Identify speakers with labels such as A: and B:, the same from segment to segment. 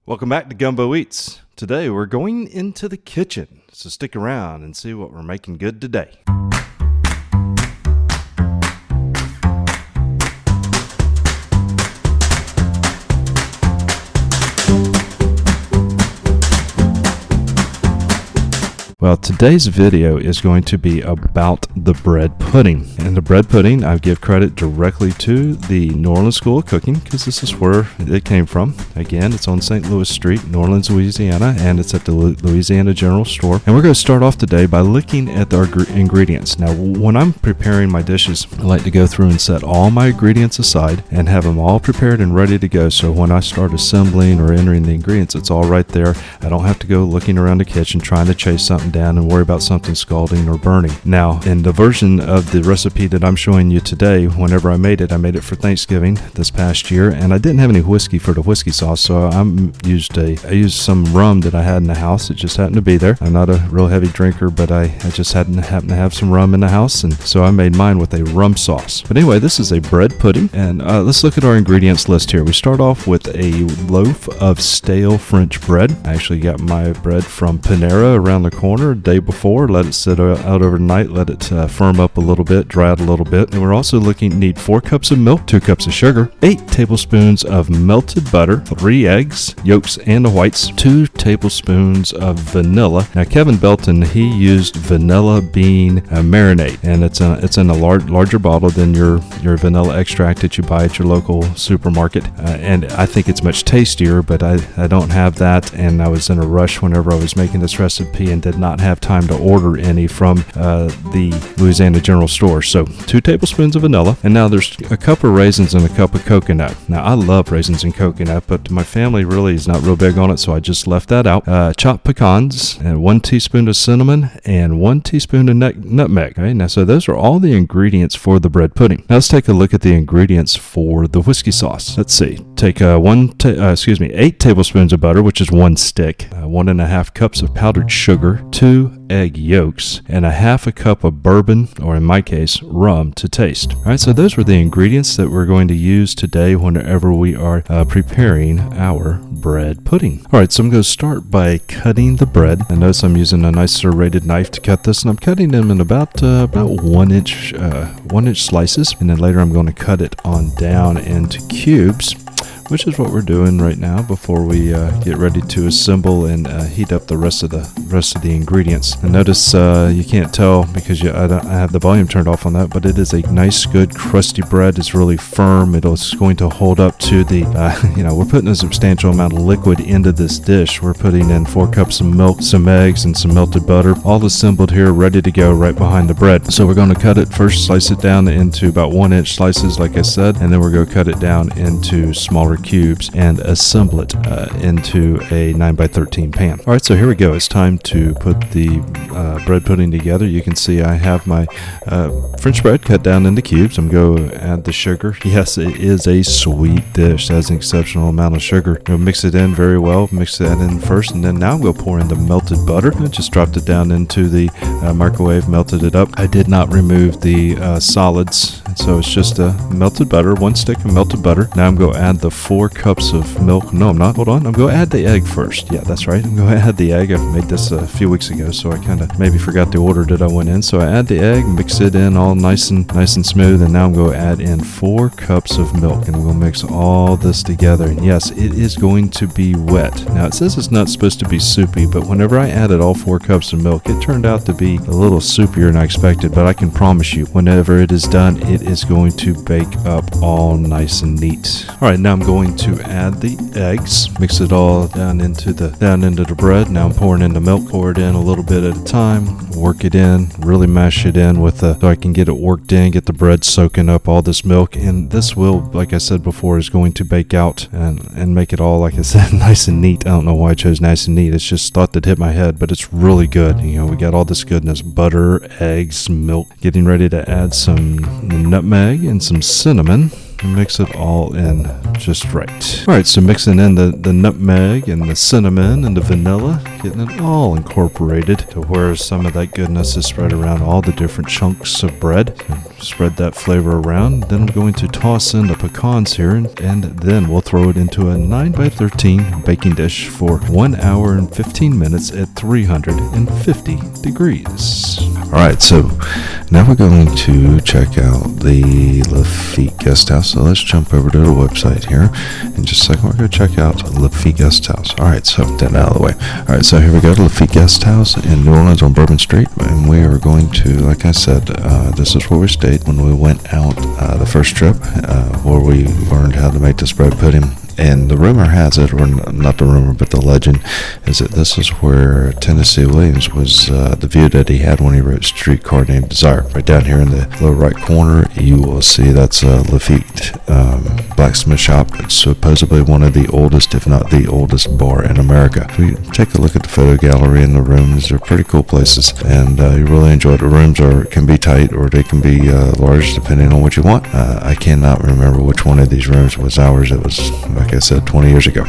A: Welcome back to Gumbo Eats. Today we're going into the kitchen, so stick around and see what we're making good today. Well, today's video is going to be about the bread pudding. And the bread pudding, I give credit directly to the New Orleans School of Cooking because this is where it came from. Again, it's on St. Louis Street, New Orleans, Louisiana, and it's at the Louisiana General Store. And we're going to start off today by looking at our ingredients. Now, when I'm preparing my dishes, I like to go through and set all my ingredients aside and have them all prepared and ready to go. So when I start assembling or entering the ingredients, it's all right there. I don't have to go looking around the kitchen trying to chase something down and worry about something scalding or burning. Now, in the version of the recipe that I'm showing you today, whenever I made it for Thanksgiving this past year, and I didn't have any whiskey for the whiskey sauce, so I used some rum that I had in the house. It just happened to be there. I'm not a real heavy drinker, but I just happened to have some rum in the house, and so I made mine with a rum sauce. But anyway, this is a bread pudding, and let's look at our ingredients list here. We start off with a loaf of stale French bread. I actually got my bread from Panera around the corner day before, let it sit out overnight, let it firm up a little bit, dry out a little bit. And we're also need 4 cups of milk, 2 cups of sugar, 8 tablespoons of melted butter, 3 eggs, yolks and the whites, 2 tablespoons of vanilla. Now, Kevin Belton, he used vanilla bean marinade, and it's in a larger bottle than your vanilla extract that you buy at your local supermarket. And I think it's much tastier, but I don't have that, and I was in a rush whenever I was making this recipe and did not have time to order any from the Louisiana General Store. So 2 tablespoons of vanilla, and now there's a cup of raisins and a cup of coconut. Now, I love raisins and coconut, but my family really is not real big on it, so I just left that out. Chopped pecans, and 1 teaspoon of cinnamon, and 1 teaspoon of nutmeg. Okay, now so those are all the ingredients for the bread pudding. Now let's take a look at the ingredients for the whiskey sauce. Let's see. Take 8 tablespoons of butter, which is 1 stick, 1.5 cups of powdered sugar, 2 egg yolks, and a half a cup of bourbon, or in my case, rum to taste. All right, so those were the ingredients that we're going to use today whenever we are preparing our bread pudding. All right, so I'm going to start by cutting the bread. And notice I'm using a nice serrated knife to cut this, and I'm cutting them in about 1 inch slices. And then later I'm going to cut it on down into cubes, which is what we're doing right now before we get ready to assemble and heat up the rest of the ingredients. And notice you can't tell because I have the volume turned off on that, but it is a nice, good, crusty bread. It's really firm. It's going to hold up to the, we're putting a substantial amount of liquid into this dish. We're putting in 4 cups of milk, some eggs, and some melted butter, all assembled here, ready to go right behind the bread. So we're going to cut it first, slice it down into about 1 inch slices, like I said, and then we're going to cut it down into smaller cubes and assemble it into a 9x13 pan. All right, so here we go. It's time to put the bread pudding together. You can see I have my French bread cut down into cubes. I'm going to add the sugar. Yes, it is a sweet dish. It has an exceptional amount of sugar. You'll mix it in very well. Mix that in first, and then now I'm going to pour in the melted butter. I just dropped it down into the microwave, melted it up. I did not remove the solids, so it's just melted butter, 1 stick of melted butter. Now I'm going to add the 4 cups of milk. No, I'm not. Hold on. I'm going to add the egg first. Yeah, that's right. I'm going to add the egg. I made this a few weeks ago, so I kind of maybe forgot the order that I went in. So I add the egg, mix it in all nice and smooth, and now I'm going to add in 4 cups of milk, and I'm going to mix all this together. And yes, it is going to be wet. Now, it says it's not supposed to be soupy, but whenever I added all 4 cups of milk, it turned out to be a little soupier than I expected, but I can promise you, whenever it is done, it is going to bake up all nice and neat. All right, now I'm going to add the eggs, mix it all down into the bread. Now I'm pouring in the milk, pour it in a little bit at a time, work it in, really mash it in so I can get it worked in, get the bread soaking up all this milk. And this will, like I said before, is going to bake out and make it all, like I said, nice and neat. I don't know why I chose nice and neat. It's just thought that hit my head, but it's really good. We got all this goodness: butter, eggs, milk. Getting ready to add some nutmeg and some cinnamon. and mix it all in just right. Alright, so mixing in the nutmeg and the cinnamon and the vanilla, getting it all incorporated to where some of that goodness is spread around all the different chunks of bread. And spread that flavor around. Then I'm going to toss in the pecans here, and then we'll throw it into a 9x13 baking dish for 1 hour and 15 minutes at 350 degrees. Alright, so now we're going to check out the Lafitte Guest House. So let's jump over to the website here. In just a second, we're going to check out Lafitte Guest House. Alright, so that out of the way. Alright, so here we go, Lafitte Guest House in New Orleans on Bourbon Street. And we are going to, like I said, this is where we stayed when we went out the first trip, where we learned how to make this bread pudding. And the rumor has it, or not the rumor, but the legend, is that this is where Tennessee Williams was, the view that he had when he wrote Streetcar Named Desire. Right down here in the lower right corner, you will see that's a Lafitte blacksmith shop. It's supposedly one of the oldest, if not the oldest bar in America. So you take a look at the photo gallery and the rooms. They're pretty cool places, and you really enjoy it. The rooms can be tight or they can be large depending on what you want. I cannot remember which one of these rooms was ours. It was, like I said, 20 years ago.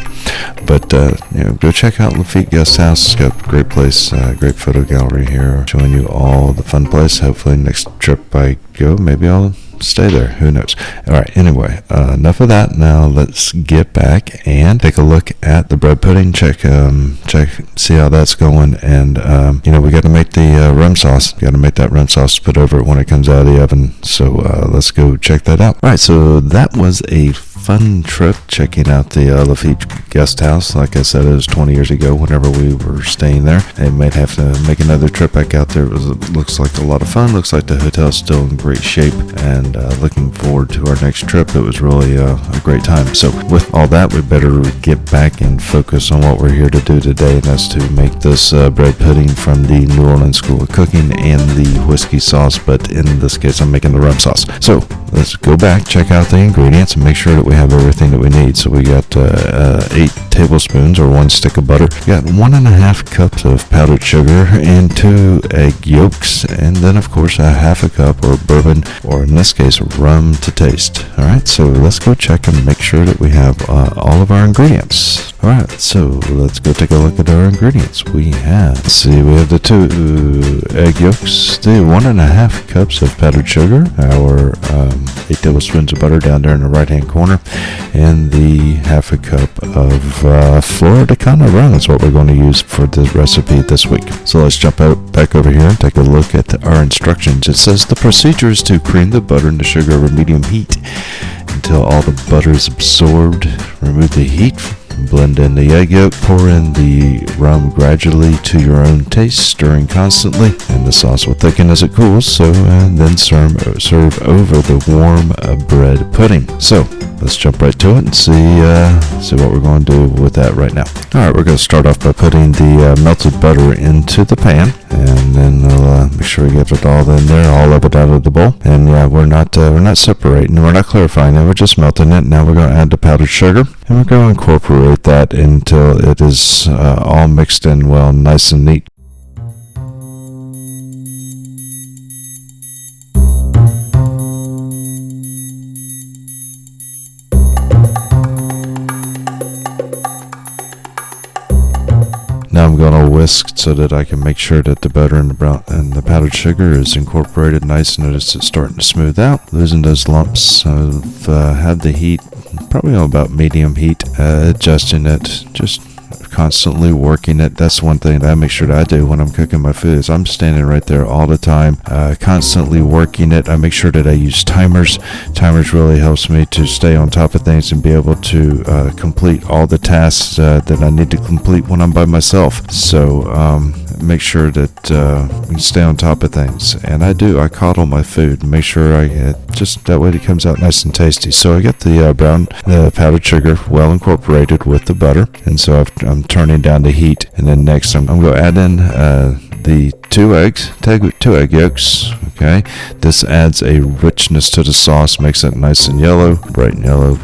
A: But go check out Lafitte Guest House. It's got a great place, great photo gallery here, showing you all the fun place. Hopefully next trip I go, maybe I'll stay there. Who knows? All right. Anyway, enough of that. Now let's get back and take a look at the bread pudding. Check, see how that's going. And we got to make the rum sauce. Got to make that rum sauce to put over it when it comes out of the oven. So let's go check that out. All right. So that was a fun trip checking out the Lafitte Guest House. Like I said, it was 20 years ago whenever we were staying there. I might have to make another trip back out there. It looks like a lot of fun. Looks like the hotel's still in great shape, and looking forward to our next trip. It was really a great time. So with all that, we better get back and focus on what we're here to do today, and that's to make this bread pudding from the New Orleans School of Cooking and the whiskey sauce, but in this case I'm making the rum sauce. So let's go back, check out the ingredients, and make sure that we have everything that we need. So we got 8 tablespoons or 1 stick of butter. We got 1.5 cups of powdered sugar and 2 egg yolks, and then of course a half a cup or bourbon, or in this case rum to taste. All right, so let's go check and make sure that we have all of our ingredients. All right, so let's go take a look at our ingredients. We have the 2 egg yolks, the 1.5 cups of powdered sugar, our 8 tablespoons of butter down there in the right hand corner, and the half a cup of Florida Cana rum is what we're going to use for the recipe this week. So let's jump back over here and take a look at our instructions. It says the procedure is to cream the butter and the sugar over medium heat until all the butter is absorbed. Remove the heat. Blend in the egg yolk, pour in the rum gradually to your own taste, stirring constantly, and the sauce will thicken as it cools, and then serve over the warm bread pudding. So let's jump right to it and see what we're going to do with that right now. All right, we're going to start off by putting the melted butter into the pan, and then we'll make sure we get it all in there, all of it out of the bowl. And we're not separating, we're not clarifying it, we're just melting it. Now we're going to add the powdered sugar, and we're going to incorporate that until it is all mixed in well, nice and neat. Now I'm going to whisk so that I can make sure that the butter and the powdered sugar is incorporated nice and that it's starting to smooth out, losing those lumps. I've had the heat probably on about medium heat, adjusting it, just constantly working it. That's one thing that I make sure that I do when I'm cooking my food, is I'm standing right there all the time, constantly working it. I make sure that I use timers. Timers really helps me to stay on top of things and be able to complete all the tasks that I need to complete when I'm by myself. So make sure that we stay on top of things, and I do. I coddle my food and make sure I just that way it comes out nice and tasty. So I get the powdered sugar well incorporated with the butter, and so I'm turning down the heat. And then next I'm going to add in the 2 eggs, 2 egg yolks. Okay, this adds a richness to the sauce, makes it nice and yellow, bright and yellow.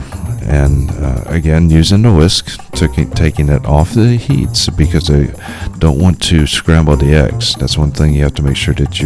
A: And again, using the whisk, taking it off the heat, because I don't want to scramble the eggs. That's one thing you have to make sure that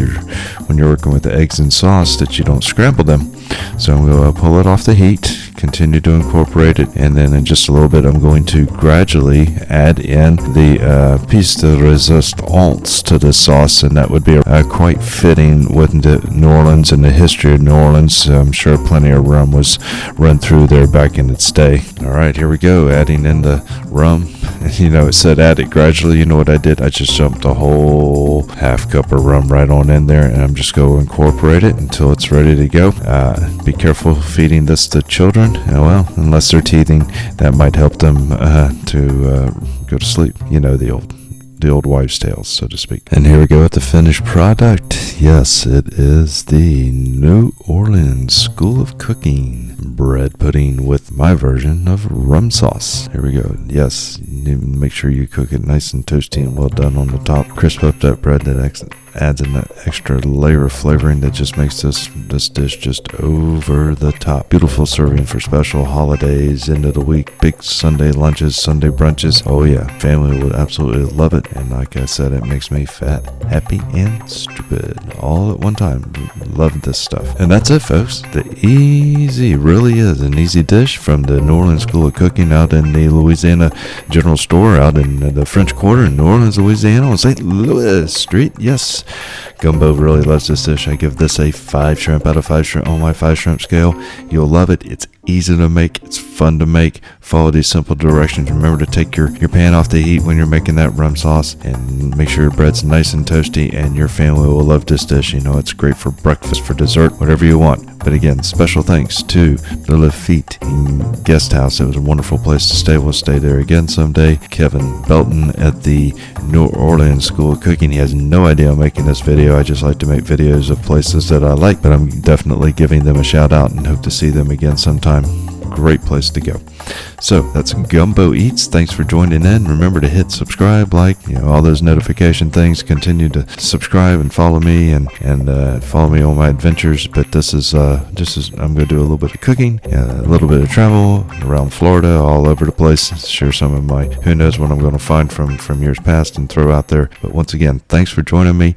A: when you're working with the eggs and sauce, that you don't scramble them. So I'm going to pull it off the heat, continue to incorporate it, and then in just a little bit I'm going to gradually add in the piece de resistance to the sauce, and that would be quite fitting with New Orleans and the history of New Orleans. I'm sure plenty of rum was run through there back in its day. All right, here we go, adding in the rum. It said add it gradually. You know what I did? I just dumped a whole half cup of rum right on in there, and I'm just going to incorporate it until it's ready to go. Be careful feeding this to children. Well, unless they're teething, that might help them to go to sleep. The old wives' tales, so to speak. And here we go with the finished product. Yes, it is the New Orleans School of Cooking bread pudding with my version of rum sauce. Here we go. Yes, you need to make sure you cook it nice and toasty and well done on the top. Crisp up that bread. That adds an extra layer of flavoring that just makes this dish just over the top. Beautiful serving for special holidays, end of the week, big Sunday lunches, Sunday brunches. Oh yeah, family would absolutely love it. And like I said, it makes me fat, happy, and stupid all at one time. Love this stuff. And that's it, folks. Really is an easy dish from the New Orleans School of Cooking out in the Louisiana General Store out in the French Quarter in New Orleans, Louisiana on St. Louis Street. Yes, Gumbo really loves this dish. I give this a 5 shrimp out of 5 shrimp on my 5 shrimp scale. You'll love it. It's easy to make. It's fun to make. Follow these simple directions. Remember to take your pan off the heat when you're making that rum sauce, and make sure your bread's nice and toasty, and your family will love this dish. It's great for breakfast, for dessert, whatever you want. But again, special thanks to the Lafitte Guest House. It was a wonderful place to stay. We'll stay there again someday. Kevin Belton at the New Orleans School of Cooking. He has no idea I'm making this video. I just like to make videos of places that I like, but I'm definitely giving them a shout out and hope to see them again sometime. Great place to go. So that's Gumbo Eats. Thanks for joining in. Remember to hit subscribe, all those notification things. Continue to subscribe and follow me and follow me on my adventures. But this is I'm going to do a little bit of cooking, a little bit of travel around Florida, all over the place. Share some of my who knows what I'm going to find from years past and throw out there. But once again, thanks for joining me.